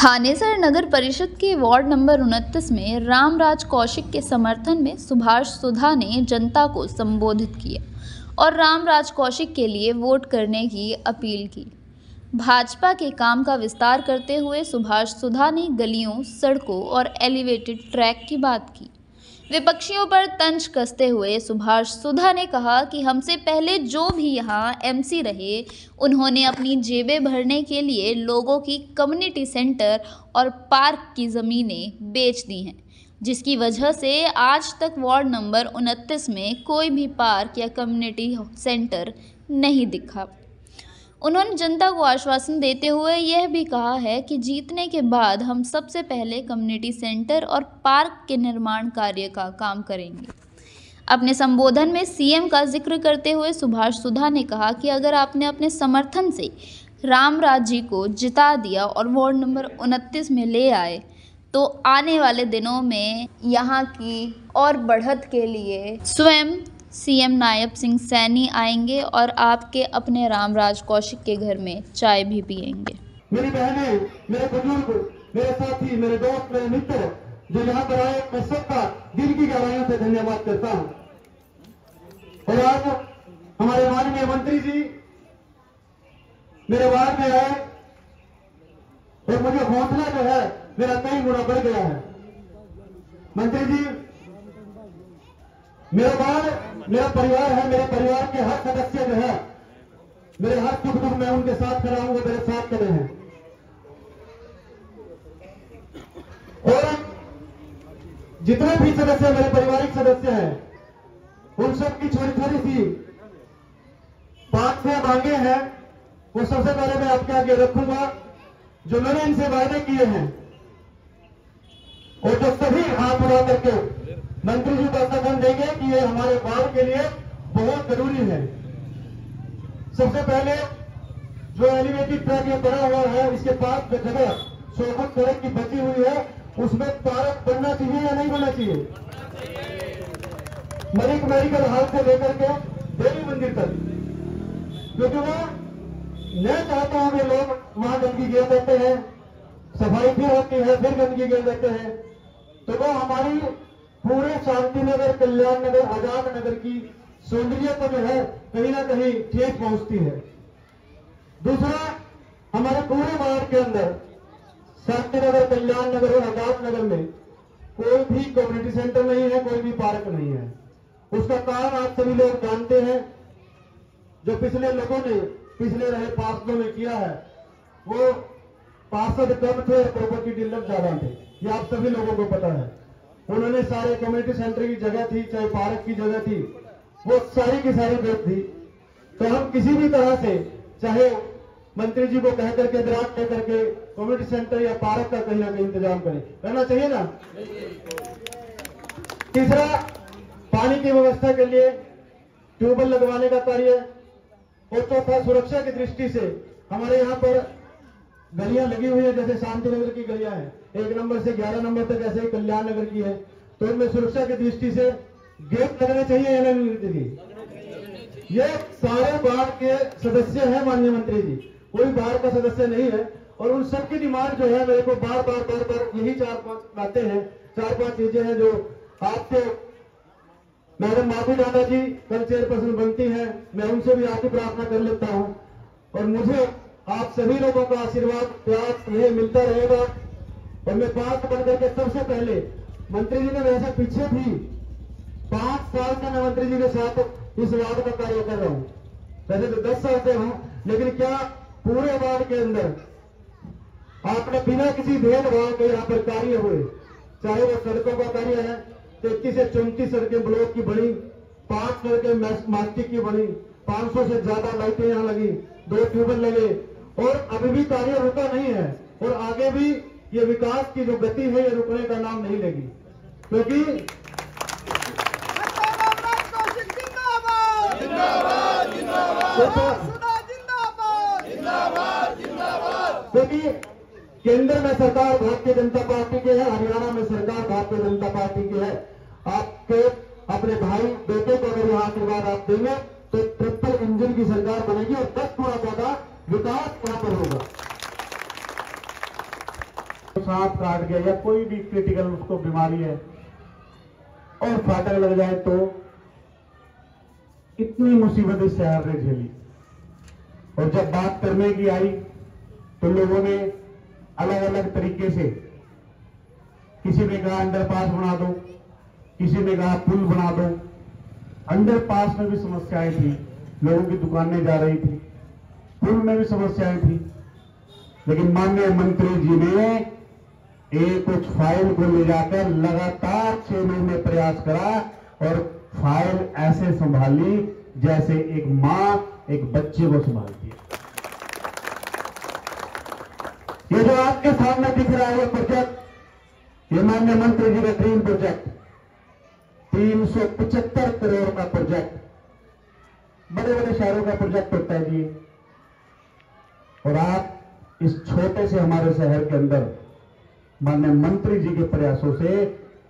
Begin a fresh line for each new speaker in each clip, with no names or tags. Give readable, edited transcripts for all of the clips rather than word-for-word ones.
थानेसर नगर परिषद के ward number 29 में रामराज कौशिक के समर्थन में सुभाष सुधा ने जनता को संबोधित किया और रामराज कौशिक के लिए वोट करने की अपील की। भाजपा के काम का विस्तार करते हुए सुभाष सुधा ने गलियों, सड़कों और एलिवेटेड ट्रैक की बात की। विपक्षियों पर तंज कसते हुए सुभाष सुधा ने कहा कि हमसे पहले जो भी यहाँ एमसी रहे, उन्होंने अपनी जेबें भरने के लिए लोगों की कम्युनिटी सेंटर और पार्क की ज़मीनें बेच दी हैं, जिसकी वजह से आज तक वार्ड नंबर 29 में कोई भी पार्क या कम्युनिटी सेंटर नहीं दिखा। उन्होंने जनता को आश्वासन देते हुए यह भी कहा है कि जीतने के बाद हम सबसे पहले कम्युनिटी सेंटर और पार्क के निर्माण कार्य का काम करेंगे। अपने संबोधन में सीएम का जिक्र करते हुए सुभाष सुधा ने कहा कि अगर आपने अपने समर्थन से रामराज जी को जिता दिया और वार्ड नंबर 29 में ले आए, तो आने वाले दिनों में यहाँ की और बढ़त के लिए स्वयं सीएम नायब सिंह सैनी आएंगे और आपके अपने रामराज कौशिक के घर में चाय भी पिएंगे।
मेरी बहनें, मेरे बुजुर्ग, मेरे साथी, मेरे दोस्त, मेरे मित्र जो यहाँ पर आए, मैं सबका दिल की गहराइयों से धन्यवाद करता हूँ। और आज हमारे माननीय मंत्री जी मेरे वार्ड में आए और मुझे हौसला जो है मेरा कई गुना बढ़ गया है। मंत्री जी, मेरा वार्ड मेरा परिवार है। मेरे परिवार के हर सदस्य जो है, मेरे हर सुख दुख में उनके साथ खड़ा हूं, वो मेरे साथ खड़े हैं। और जितने भी सदस्य मेरे पारिवारिक सदस्य हैं, उन सबकी छोटी छोटी सी 5 मांगे हैं, वो सबसे पहले मैं आपके आगे रखूंगा, जो मैंने इनसे वायदे किए हैं और जो सभी हाथ उठा करके मंत्री जी को आश्वासन देंगे कि ये हमारे वार्ड के लिए बहुत जरूरी है। सबसे पहले जो एलिवेटेड ट्रैक ये बना हुआ है, इसके पास जो जगह 100 फुट सड़क की बची हुई है, उसमें पार्क बनना चाहिए या नहीं बनना चाहिए? मलिक मेडिकल हॉल से लेकर के देवी मंदिर तक, क्योंकि वो मैं चाहता हूं कि लोग वहां गंदगी गिर देते हैं, सफाई फिर होती है, फिर गंदगी गिर देते हैं, तो वो हमारी पूरे शांति नगर, कल्याण नगर, आजाद नगर की सौंदर्यता जो है कहीं ना कहीं ठेस पहुंचती है। दूसरा, हमारे पूरे वार्ड के अंदर शांति नगर, कल्याण नगर और आजाद नगर में कोई भी कम्युनिटी सेंटर नहीं है, कोई भी पार्क नहीं है। उसका कारण आप सभी लोग जानते हैं, जो पिछले लोगों ने पिछले रहे पार्षदों ने किया है, वो पार्षद कम थे और प्रॉपर्टी डीलर ज्यादा थे, ये आप सभी लोगों को पता है। उन्होंने सारे कम्युनिटी सेंटर की जगह थी, चाहे पार्क की जगह थी, वो सारी की सारी बेच दी। तो हम किसी भी तरह से, चाहे मंत्री जी को कह करके ग्रांट दे करके कम्युनिटी सेंटर या पार्क का कहीं ना कहीं इंतजाम करें, करना चाहिए ना। तीसरा, पानी की व्यवस्था के लिए ट्यूबवेल लगवाने का कार्य, और चौथा, सुरक्षा की दृष्टि से हमारे यहाँ पर गलियां लगी हुई है, जैसे शांति नगर की गलियां हैं, 1 नंबर से 11 नंबर तक, ऐसे कल्याण नगर की है, तो इनमें सुरक्षा की दृष्टि से गेट लगने चाहिए या नहीं चाहिए? ये सारे वार्ड के सदस्य हैं माननीय मंत्री जी, कोई बाहर का सदस्य नहीं है। और उन सबकी डिमांड जो है, मेरे को बार बार यही 4-5 बातें हैं, 4-5 चीजें हैं जो आपसे मैडम माफी दादा जी कल चेयरपर्सन बनती है, मैं उनसे भी आपकी प्रार्थना कर लेता हूं, और मुझे आप सभी लोगों का आशीर्वाद प्यार यह मिलता रहेगा। और मैं पार्क बनकर के सबसे पहले मंत्री जी ने, वैसे पीछे भी 5 साल से मैं मंत्री जी के साथ इस वार्ड का कार्य कर रहा हूं, वैसे तो 10 साल से हूं, लेकिन क्या पूरे वार्ड के अंदर आपने बिना किसी भेदभाव के यहाँ पर कार्य हुए, चाहे वो सड़कों का कार्य है, 33 से 34 सड़कें ब्लॉक की बनी, 5 सड़कें मास्टिक की बनी, 500 से ज्यादा लाइटें यहाँ लगी, 2 ट्यूबवेल लगे, और अभी भी कार्य रुका नहीं है, और आगे भी ये विकास की जो गति है ये रुकने का नाम नहीं लेगी, क्योंकि क्योंकि केंद्र में सरकार भारतीय जनता पार्टी की है, हरियाणा में सरकार भारतीय जनता पार्टी की है। आपके अपने भाई बेटे को अगर यहाँ आशीर्वाद आप देंगे तो ट्रिपल इंजन की सरकार बनेगी और 10 गुना ज्यादा विकास यहाँ पर होगा। सांप काट गया या कोई भी क्रिटिकल उसको बीमारी है और फाटक लग जाए तो इतनी मुसीबत इस शहर ने झेली। और जब बात करने की आई तो लोगों ने अलग अलग तरीके से, किसी ने कहा अंडरपास बना दो, किसी ने कहा पुल बना दो। अंडरपास में भी समस्याएं थी, लोगों की दुकानें जा रही थी, पुल में भी समस्याएं थी, लेकिन माननीय मंत्री जी ने एक कुछ फाइल को ले जाकर लगातार 6 महीने प्रयास करा और फाइल ऐसे संभाली जैसे एक मां एक बच्चे को संभालती है। ये जो आपके सामने दिख रहा है ये प्रोजेक्ट, ये माननीय मंत्री जी का ड्रीम प्रोजेक्ट, 375 करोड़ का प्रोजेक्ट, बड़े बड़े शहरों का प्रोजेक्ट होता है जी। और आप इस छोटे से हमारे शहर के अंदर माननीय मंत्री जी के प्रयासों से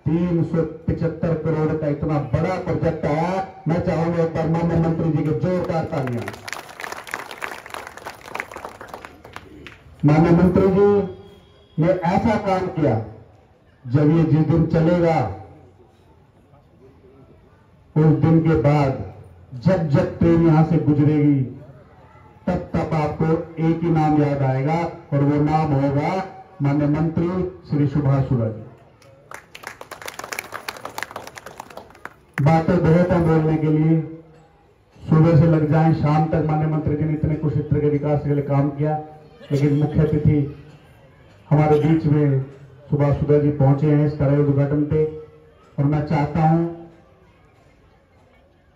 375 करोड़ का इतना बड़ा प्रोजेक्ट आया। मैं चाहूंगा एक बार माननीय मंत्री जी के जोरदार तालियां। माननीय मंत्री जी ने ऐसा काम किया, जब ये जिस दिन चलेगा उस दिन के बाद जब जब ट्रेन यहां से गुजरेगी तब तब आपको एक ही नाम याद आएगा और वो नाम होगा माननीय मंत्री श्री सुभाष सुधा जी। बातें बहुत हैं बोलने के लिए, सुबह से लग जाएं शाम तक। माननीय मंत्री जी ने इतने कुरुक्षेत्र के विकास के लिए काम किया, लेकिन मुख्य अतिथि हमारे बीच में सुभाष सुधा जी पहुंचे हैं इस कार्य उद्घाटन पे। और मैं चाहता हूं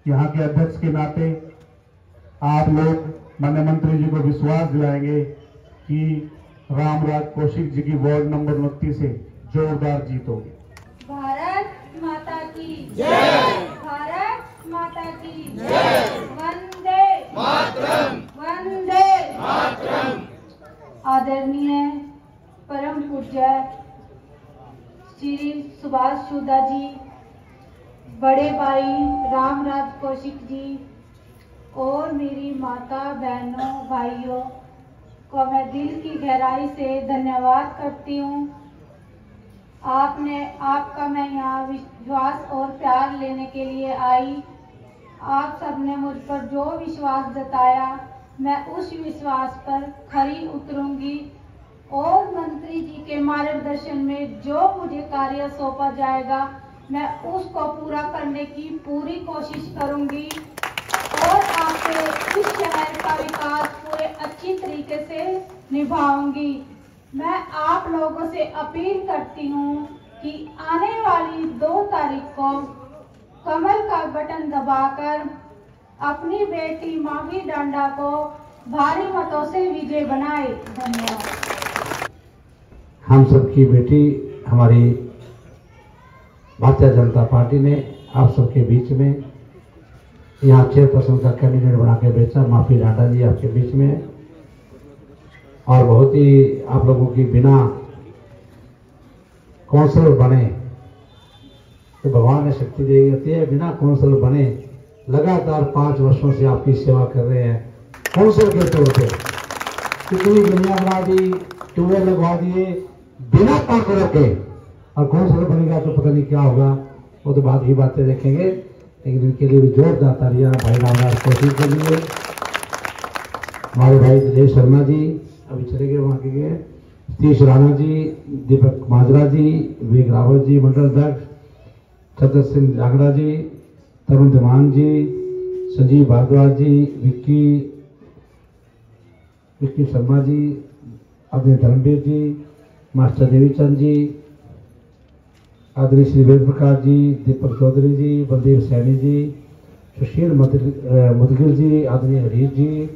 यहां के अध्यक्ष के नाते आप लोग माननीय मंत्री जी को विश्वास दिलाएंगे कि रामराज कौशिक जी की वार्ड नंबर 29 से जोरदार जीत होगी।
भारत माता की जय, भारत माता की जय, वंदे मातरम, वंदे मातरम। आदरणीय परम पूज्य श्री सुभाष सुधा जी, बड़े भाई रामराज कौशिक जी और मेरी माता बहनों भाइयों को मैं दिल की गहराई से धन्यवाद करती हूँ। आपका मैं यहाँ विश्वास और प्यार लेने के लिए आई। आप सबने मुझ पर जो विश्वास जताया मैं उस विश्वास पर खरी उतरूंगी और मंत्री जी के मार्गदर्शन में जो मुझे कार्य सौंपा जाएगा मैं उसको पूरा करने की पूरी कोशिश करूंगी और आपके इस शहर का विकास पूरे अच्छी तरीके से निभाऊंगी। मैं आप लोगों से अपील करती हूँ कि आने वाली 2 तारीख को कमल का बटन दबाकर अपनी बेटी माफी डांडा को भारी मतों से विजय बनाए। धन्यवाद।
हम सबकी बेटी हमारी भारतीय जनता पार्टी ने आप सबके बीच में यहाँ चेयरपर्सन का कैंडिडेट बना के बेचा। माफी डांडा जी आपके बीच में, और बहुत ही आप लोगों की बिना काउंसलर बने तो भगवान ने शक्ति दी होती है। बिना काउंसलर बने लगातार 5 वर्षों से आपकी सेवा कर रहे हैं काउंसलर के तौर पे। कितनी गलियां बना दी, ट्यूबवेल लगवा दिए बिना काउंसलर के, और काउंसलर बनेगा तो पता नहीं क्या होगा, वो तो बाद की बातें देखेंगे। लेकिन इनके लिए भी जोरदार तालियां भाई रामराज कौशिक के लिए। हमारे भाई दिनेश शर्मा जी अभी चले गए, वहाँ के गए, सतीश राणा जी, दीपक माजरा जी, विवेक रावत जी मंडल अध्यक्ष, चतर सिंह जांगड़ा जी, तरुण धमान जी, संजीव भारद्वाज जी, विक्की शर्मा जी, आदरणीय धर्मवीर जी, मास्टर देवीचंद जी, आदरणीय श्री वेद प्रकाश जी, दीपक चौधरी जी, बलदेव सैनी जी, सुशील मुदगिल जी, आदरणीय हरीश जी,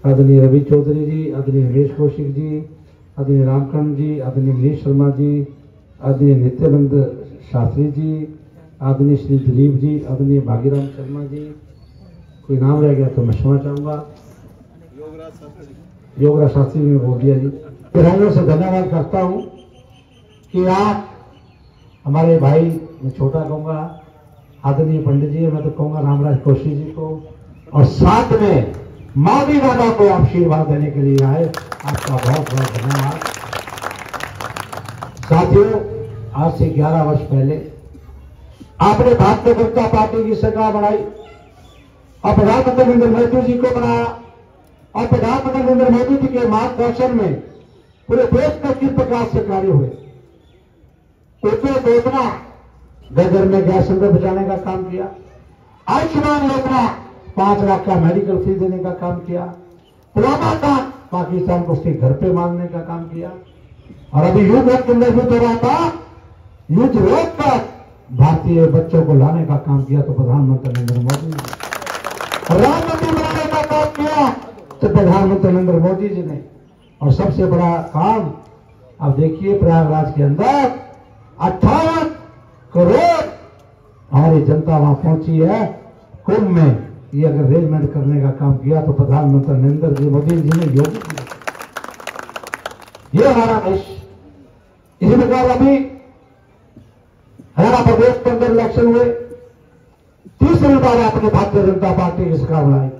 आदरणीय रवि चौधरी जी, आदरणीय रमेश कौशिक जी, आदरणीय रामकरण जी, आदरणीय मनीष शर्मा जी, आदरणीय नित्यानंद शास्त्री जी, आदरणीय श्री दिलीप जी, आदरणीय भागीराम शर्मा जी। कोई नाम रह गया तो मैं क्षमा चाहूँगा। योगराज शास्त्री ने बोल दिया जी। विधायकों से धन्यवाद करता हूँ कि आप हमारे भाई, मैं छोटा कहूँगा आदरणीय पंडित जी, मैं तो कहूँगा रामराज कौशिक जी को, और साथ में मावी दादा को आशीर्वाद देने के लिए आए। आपका बहुत बहुत धन्यवाद। साथियों, आज से 11 वर्ष पहले आपने भारतीय जनता पार्टी की सरकार बनाई और प्रधानमंत्री नरेंद्र मोदी जी को बनाया और प्रधानमंत्री नरेंद्र मोदी जी के मार्गदर्शन में पूरे देश में किस प्रकार से कार्य हुए। ऊपे योजना घर में गैस सिलेंडर बचाने का काम किया, आयुष्मान योजना 5 लाख का मेडिकल फी देने का काम किया, पुलवामा का पाकिस्तान को उसके घर पे मारने का काम किया, और अभी युद्ध हो रहा था, युद्ध रोक कर भारतीय बच्चों को लाने का काम किया तो प्रधानमंत्री नरेंद्र मोदी ने, राम मंदिर बनाने का काम किया तो प्रधानमंत्री नरेंद्र मोदी जी ने, और सबसे बड़ा काम अब देखिए प्रयागराज के अंदर 58 करोड़ हमारी जनता वहां पहुंची है कुंभ में। ये अगर अरेंजमेंट करने का काम किया तो प्रधानमंत्री नरेंद्र मोदी जी ने योग किया। ये हमारा देश। इसी प्रकार अभी हरियाणा प्रदेश के अंदर इलेक्शन हुए, तीसरी बार आपने भारतीय जनता पार्टी की सरकार बनाई।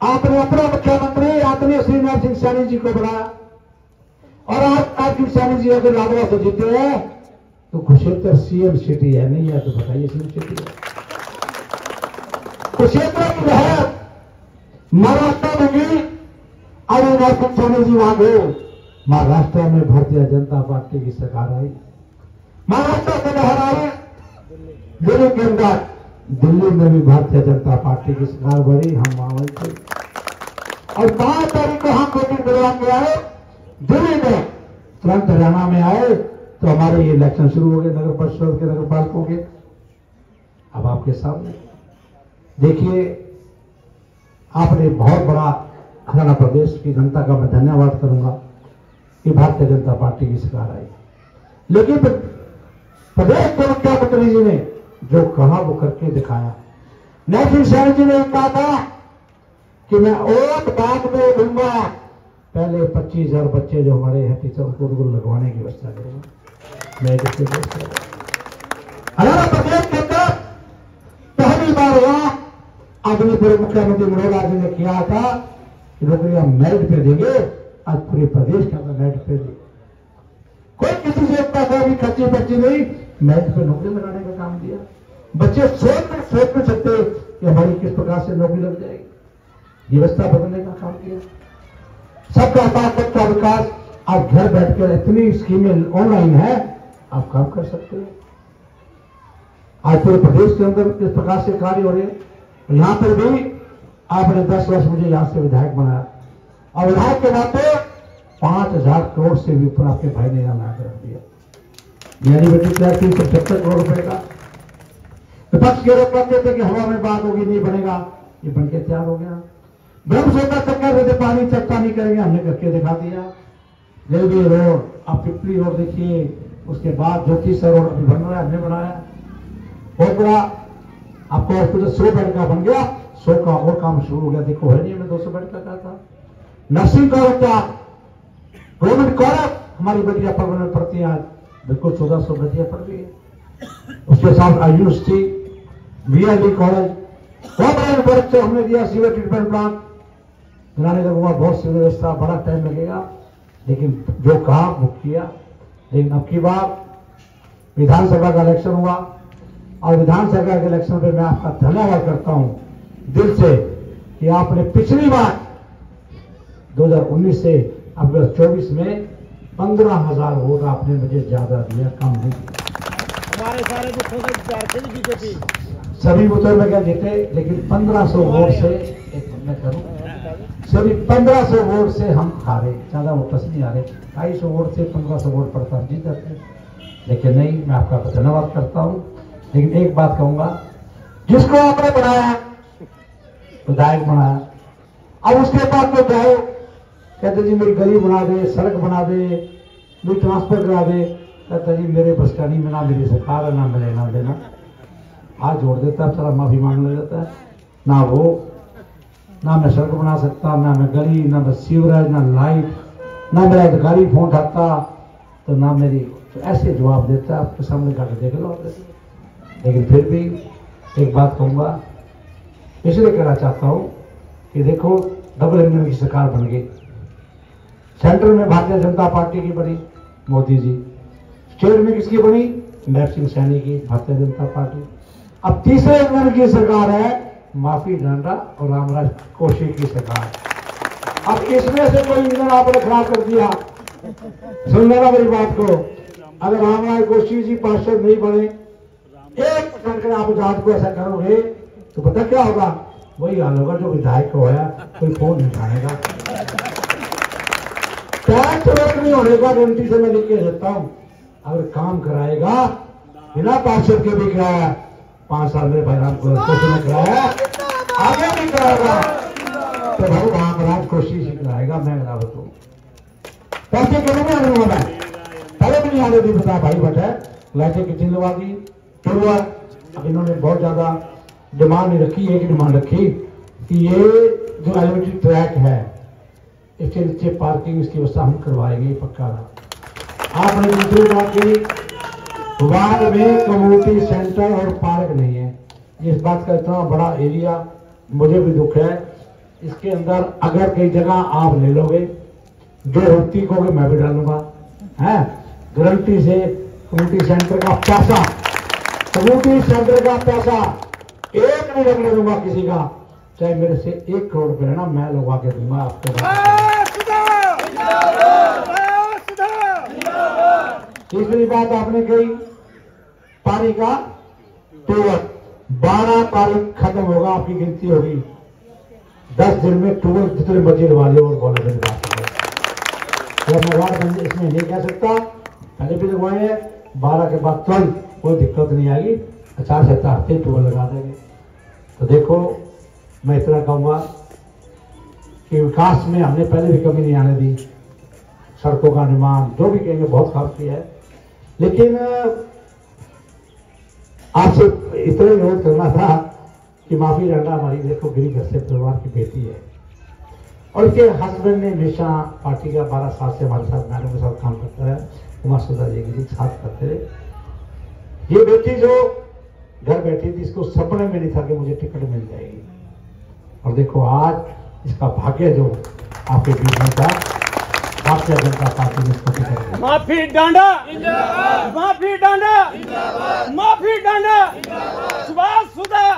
आपने अपना मुख्यमंत्री आदरणीय श्री नरसिंह सैनी जी को बनाया, और आज नरसिंह सैनी जी अगर लाडवा से जीते हैं तो कुरुक्षेत्र सीएम सिटी है, नहीं है तो बताइए सीएम सिटी है। कुरुक्षेत्र की लहर महाराष्ट्र में भी अभी नरसिंह सैनी जी वहां गए, महाराष्ट्र में भारतीय जनता पार्टी की सरकार आई, महाराष्ट्र से लहर आई, दिल्ली के अंदर दिल्ली में भी भारतीय जनता पार्टी की सरकार बड़ी, हम वहां थे। और 5 तारीख को हम वोटिंग करवा के आए दिल्ली में, तुरंत हरियाणा में आए तो हमारे ये इलेक्शन शुरू हो गए नगर परिषद के, नगर पालिकों के। अब आपके सामने देखिए, आपने बहुत बड़ा हरियाणा प्रदेश की जनता का मैं धन्यवाद करूंगा कि भारतीय जनता पार्टी की सरकार आई, लेकिन प्रदेश के मुख्यमंत्री जी ने जो कहा वो करके दिखाया। नरसिंह सैनी जी ने कहा था कि मैं वोट बाद में दूंगा, पहले 25,000 बच्चे जो हमारे हैं टीचर को लगवाने की व्यवस्था करूंगा। मैं हरियाणा प्रदेश के अंदर पहली बार हुआ, अपने पूर्व मुख्यमंत्री मनोहर लाल जी ने किया था कि नौकरियां मेरिट पे देंगे, आज पूरे प्रदेश के अंदर मेरिट पे देंगे। कोई किसी से इतना भी खर्ची बच्ची नहीं, मेरिट पे नौकरी बनाने का काम दिया। बच्चे सोच नहीं सकते कि हमारी किस प्रकार से नौकरी लग जाएगी, व्यवस्था बदलने का काम किया। सबका साथ सबका विकास, आप घर बैठकर इतनी स्कीमें ऑनलाइन है, आप काम कर सकते हैं। आज पूरे प्रदेश के अंदर किस प्रकार से कार्य हो रहे हैं। यहां पर भी आपने 10 वर्ष मुझे यहां से विधायक बनाया, और विधायक के नाते 5,000 करोड़ से भी ऊपर आपके भाई ने नाम रख दिया, यानी बेटी तैयार 375 करोड़ रुपए का। विपक्ष के लोग कहते थे कि हवा में बात होगी, नहीं बनेगा, ये बनके तैयार हो गया। ब्रह्मसोता चक्कर से पानी चर्चा नहीं करेंगे, हमने करके दिखा दिया। रेलवे रोड, आप पिपली रोड देखिए, उसके बाद ज्योतिषर रोड अभी बन रहा है, हमने बनाया। बहुत बड़ा आपको हॉस्पिटल 100 बेड का बन गया, 100 का और काम शुरू हो गया। देखो है नहीं, हमने 200 बेड का कहा था। नर्सिंग कॉलेज का गवर्नमेंट कॉलेज, हमारी बेटियां पढ़ती है, आज बिल्कुल 1400 बेटियां पढ़ रही है। उसके साथ यूनिवर्सिटी, बीएलडी कॉलेज, बहुत बड़ा प्रोजेक्ट हमने दिया। सीवर ट्रीटमेंट प्लांट बनाने का बहुत सी व्यवस्था, बड़ा टाइम लगेगा, लेकिन जो कहा वो किया। लेकिन अब की बार विधानसभा का इलेक्शन हुआ, और विधानसभा के इलेक्शन पे मैं आपका धन्यवाद करता हूं दिल से कि आपने पिछली बार 2019 से अब 2024 में 15,000 वोट आपने मुझे ज्यादा दिया, कम नहीं दिया।
हमारे सारे बीजेपी
सभी बूथों में क्या जीते, लेकिन 1500 वोट से, एक मैं करूं, सभी 1500 वोट से हम हारे, ज्यादा वोटर्स नहीं हारे। 250 वोट से 1500 वोट पड़ता हम जीत जाते। लेकिन नहीं, मैं आपका धन्यवाद करता हूं। लेकिन एक बात कहूंगा, जिसको आपने बनाया विधायक बनाया, अब उसके पास तो जाओ, कहते जी मेरी गली बना दे, सड़क बना दे, मेरी ट्रांसफर करा दे, कहता जी मेरे बस का नहीं, ना मेरी सरकार है, ना मेरे ना देना। हाथ जोड़ देता है, सारा माफी मांगने लग जाता है। ना वो, ना मैं सड़क बना सकता, ना मैं गली, ना मैं सीवरेज, ना लाइट, ना मेरा अधिकारी फोन उठाता, तो ना मेरी, तो ऐसे जवाब देता है। आपके सामने जाकर देख लो। लेकिन फिर भी एक बात कहूंगा, इसलिए कहना चाहता हूं कि देखो डबल इंजन की सरकार बन गई, सेंटर में भारतीय जनता पार्टी की बड़ी, मोदी जी, चेयरमैन किसकी बनी? महब सिंह सैनी की, भारतीय जनता पार्टी। अब तीसरे इंजन की सरकार है माफी डांडा और रामराज कौशिक की सरकार। अब इसमें से कोई इंजन आपने खराब कर दिया, सुन लेना मेरी बात को। अगर रामराज कौशिक जी पार्षद नहीं बने, एक करके आप जाट को ऐसा करोगे तो पता क्या होगा? वही हाल होगा जो विधायक को होया, कोई फोन नहीं उठाएगा। टैक्स रेट नहीं होने का गारंटी से मैं लिख के देता हूं। अगर काम कराएगा बिना पार्षद के भी कराया, 5 साल में भाईराम को कराया, आगे भी कराएगा तो भाई रामराज कोशिश ही कराएगा। मैं बराबर हूँ, पैसे क्यों नहीं आने वाला? पहले भी नहीं आने दी, बता भाई बटे लाइटें कितनी लगा दी टूर। अब इन्होंने बहुत ज्यादा डिमांड नहीं रखी, एक डिमांड रखी कि ये जो एलिवेटेड ट्रैक है इसके नीचे पार्किंग इसकी व्यवस्था हम करवाएंगे पक्का। आपने दूसरी बात की वार्ड में कम्युनिटी सेंटर और पार्क नहीं है। इस बात का इतना बड़ा एरिया, मुझे भी दुख है। इसके अंदर अगर कई जगह आप ले लोगे, जो होती को मैं भी डालूंगा है गारंटी से। कम्युनिटी सेंटर का पैसा, कम्युनिटी सेंटर का पैसा एक नहीं लगने दूंगा किसी का, चाहे मेरे से 1 करोड़ रुपए लेना, मैं लगवा के दूंगा आपको। तीसरी बात आपने कही पानी का टूर, 12 तारीख खत्म होगा, आपकी गिनती होगी। 10 दिन में टूर जितने मर्जी वाले और बोले मेरी बात मैं इसमें नहीं कह सकता। पहले भी लगवाए हैं, 12 के बाद तुरंत कोई दिक्कत नहीं आएगी, 50 से हफ्ते टूर लगा देंगे। तो देखो मैं इतना कहूंगा कि विकास में हमने पहले भी कमी नहीं आने दी। सड़कों का निर्माण जो भी कहेंगे बहुत खास किया है, लेकिन आपसे इतना विरोध करना था कि माफी डांडा हमारी देखो गरीब घर से परिवार की बेटी है और इसके हस्बैंड ने हमेशा पार्टी का 12 साल से हमारे साथ मैडम के साथ काम करता है, उमा सुधा जी के साथ करते रहे। ये बेटी जो घर बैठी थी, इसको सपने में नहीं था कि मुझे टिकट मिल जाएगी, और देखो आज इसका भाग्य जो आपके बीच में था, भारतीय जनता पार्टी ने इसको टिकट।
माफी डांडा, माफी डांडा, माफी डांडा, सुभाष सुधा।